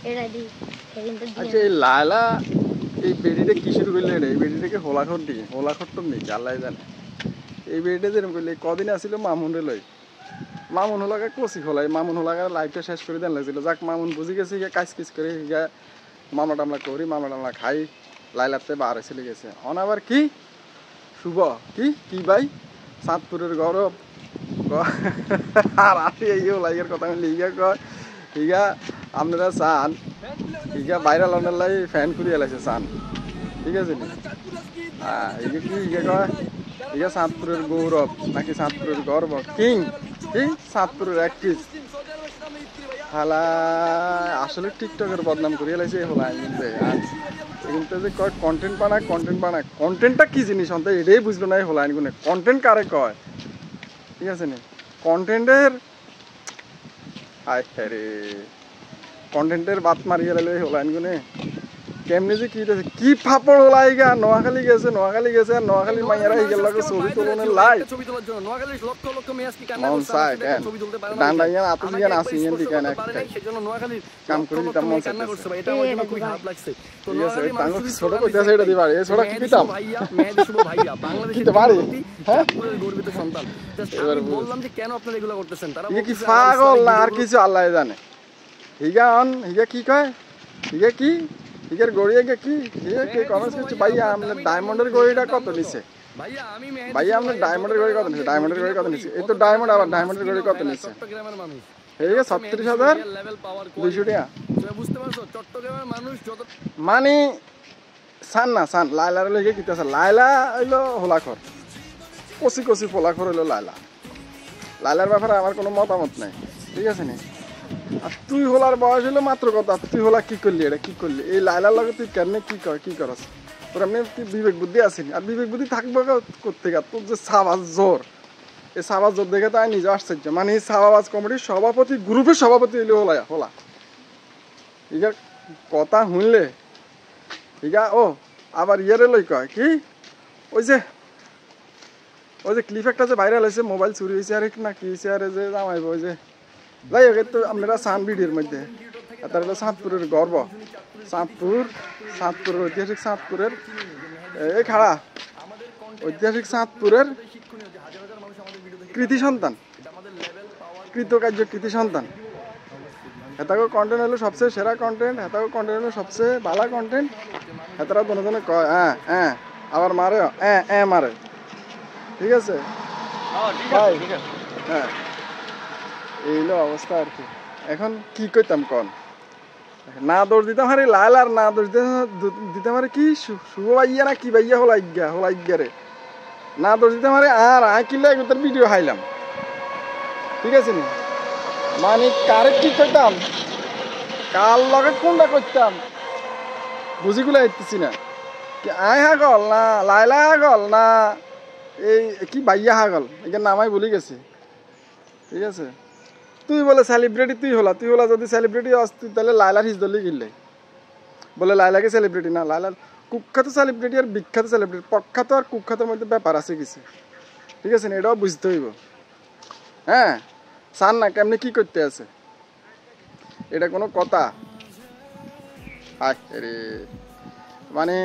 আচ্ছা এই লায়লা এই বেডিটা কি শুরু করলে এই বেডিটাকে হোলাখর দিই হোলাখর তো নেই আল্লাহ জানে এই বেডিটা যেরকম করলে কদিন আসছিল মামুন লই মামুন হোলাকে কষি খোলাই মামুন হোলাকে লাইফটা শেষ করে দেন লাগছিল যাক মামুন বুঝি গেছে গিয়ে কাজ কিস করে গিয়া মামলা টামলা করি মামলা টামলা খাই লাইলাতে বার চলে গেছে অন আবার কি শুভ কি কি ভাই চাঁদপুরের গৌরব আর আসি এই হোলাইয়ের কথা আমি লিগা কয় ইগা আপনারা চান ইগা ভাইরাল অনের লাই ফ্যান খুলিয়ে লাইছে চান ঠিক আছে নি হ্যাঁ ইগে কি ইগে কয় ইগা চাঁদপুরের গৌরব নাকি চাঁদপুরের গর্ব কিং কি চাঁদপুরের অ্যাক্ট্রেস হালা আসলে টিকটকের বদনাম করিয়ে লাইছে হলা কিন্তু যে কয় কন্টেন্ট বানায় কন্টেন্টটা কি জিনিস অন্ত এটাই বুঝলো না হলা আইনগুনে কন্টেন্ট কারে কয় ঠিক আছে নি কন্টেন্টের আরে কন্টেন্টের বাত মারিয়ে লাইলে হলা আইনগুনে কেমনি যে কি ফাপড় হলা ইগা নোয়াখালী গেছে আর নোয়াখালী মাইয়ারা ইগের লগে ছবি তোলনের লাই ছবি তোলার জন্য নোয়াখালী লক্ষ লক্ষ মেয়াজ কি কান্না করছে ছবি তুলতে পারে না ডান্ডাইয়া আতুজিয়া নাসি এন দিকানা সেজন্য নোয়াখালী কাম করে দিতাম মন কান্না করছে ভাই এটা আমার জন্য খুব খারাপ লাগছে তো নোয়াখালী মানুষ ছোট কইতাছে এটা দিবা এই ছোট কি দিতাম ভাইয়া মেহেদি শুভ ভাইয়া বাংলাদেশের হ্যাঁ গর্বিত সন্তান আমি বললাম যে কেন আপনারা এগুলো করতেছেন তারা কি পাগল না আর কিছু আল্লাহ জানে হিগা কি কয় হিগা কি হিগার গড়িয়ে গে কি হিগা কে কমেন্টস করছে ভাইয়া আমরা ডায়মন্ডের গড়িটা কত নিছে ভাইয়া আমরা ডায়মন্ডের গড়ি কত নিছে ডায়মন্ডের গড়ি কত নিছে এই তো ডায়মন্ড আবার ডায়মন্ডের গড়ি কত নিছে চট্টগ্রামের মানুষ হিগা 36000 200 টাকা বুঝতে পারছো চট্টগ্রামের মানুষ যত মানে সান লাইলার লইগে কিতাছে লাইলা হইলো হোলাখর কচি পোলাখর হইলো লাইলার ব্যাপারে আমার কোনো মতামত নাই ঠিক আছে নি আর তুই হোলার বয়স হলো মাত্র কথা তুই হোলা কি করলি এটা কি করলি এই লাইলার লগে তুই কেমনে কি করস তোর এমনি তুই বিবেক বুদ্ধি আসেনি আর বিবেক বুদ্ধি থাকবো করতে গা তোর যে সাবাজ জোর এই সাবাজ জোর দেখে তো আমি নিজে আশ্চর্য মানে এই সাবাজ কমিটির সভাপতি গ্রুপের সভাপতি হইলে হোলা ইগার কথা শুনলে ইগা ও আবার ইয়েরে লই কয় কি ওই যে ক্লিপ একটা যে ভাইরাল হয়েছে মোবাইল চুরি হয়েছে আর না কি হয়েছে আর যে জামাইব ওই যে যাই হোক তো আপনারা চান ভিডিওর মধ্যে তার হলো চাঁদপুরের গর্ব চাঁদপুরের ঐতিহাসিক চাঁদপুরের এই খাড়া ঐতিহাসিক চাঁদপুরের কৃতি সন্তান কৃতী সন্তান হেতাকে কন্টেন্ট হলো সবচেয়ে সেরা কন্টেন্ট হেতাকে কন্টেন্ট হলো সবচেয়ে ভালো কন্টেন্ট হেতারা দুজনে কয় আবার মারে মারে ঠিক আছে হ্যাঁ এই হলো অবস্থা আর কি এখন কি কইতাম কন না দোষ দিতাম আরে লাল আর না দোষ দিতাম আরে কি শুভ ভাইয়া না কি ভাইয়া হোলাইগা রে না দোষ দিতাম আরে আর কিনলে তোর ভিডিও হাইলাম ঠিক আছে নি মানে কারে কি কইতাম কার লগে কোনটা করতাম বুঝিগুলো আইতেছি না কি হাগল না লাইলা হাগল না এই কি ভাইয়া হাগল এখানে নামাই বলি গেছে ঠিক আছে তুই বলে সেলিব্রিটি তুই হলা যদি সেলিব্রিটি আসতি তাহলে লাইলার হিজ দলি গিললে বলে লাইলাকে সেলিব্রিটি না লাইলার কুখ্যাত সেলিব্রিটি আর বিখ্যাত সেলিব্রিটি প্রখ্যাত আর কুখ্যাতের মধ্যে ব্যাপার আছে কিছু ঠিক আছে না এটাও বুঝতে হইব হ্যাঁ সান না কেমনি কি করতে আছে এটা কোনো কথা আরে মানে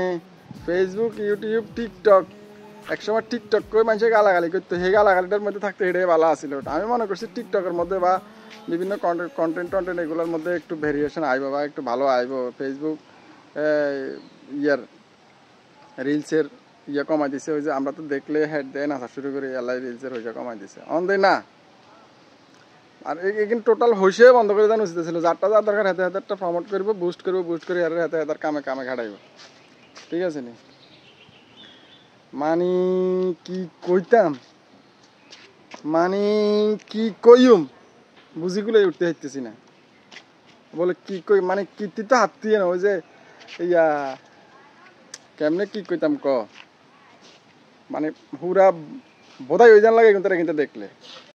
ফেসবুক ইউটিউব টিকটক একসময় টিকটক করে মানুষের গালাগালি করতো সেই গালাগালিটার মধ্যে থাকতে এটাই ভালো আসছিল আমি মনে করছি টিকটকের মধ্যে বা বিভিন্ন কন্টেন্ট এগুলোর মধ্যে একটু ভেরিয়েশন আইব বা একটু ভালো আইব ফেসবুক রিলসের কমাই দিছে ওই যে আমরা তো দেখলে হেড দেয় নাচা শুরু করে এলাই রিলসের হইয়া কমাই দিছে দেয় না আর এখানে টোটাল হইসে বন্ধ করে দেন উচিত ছিল যারটা যার দরকার হাতে প্রমোট করবো বুস্ট করে আর হাতে কামে ঘাটাইব ঠিক আছে নি মানে কি কইতাম মানে কি কইম বুঝিগুলোই উঠতে হাইতেছি না বলে কি কই মানে কীর্তি তো হাত দিয়ে না ওই যে কেমনে কি কইতাম মানে পুরা বোধাই ওই জান লাগে কিন্তু দেখলে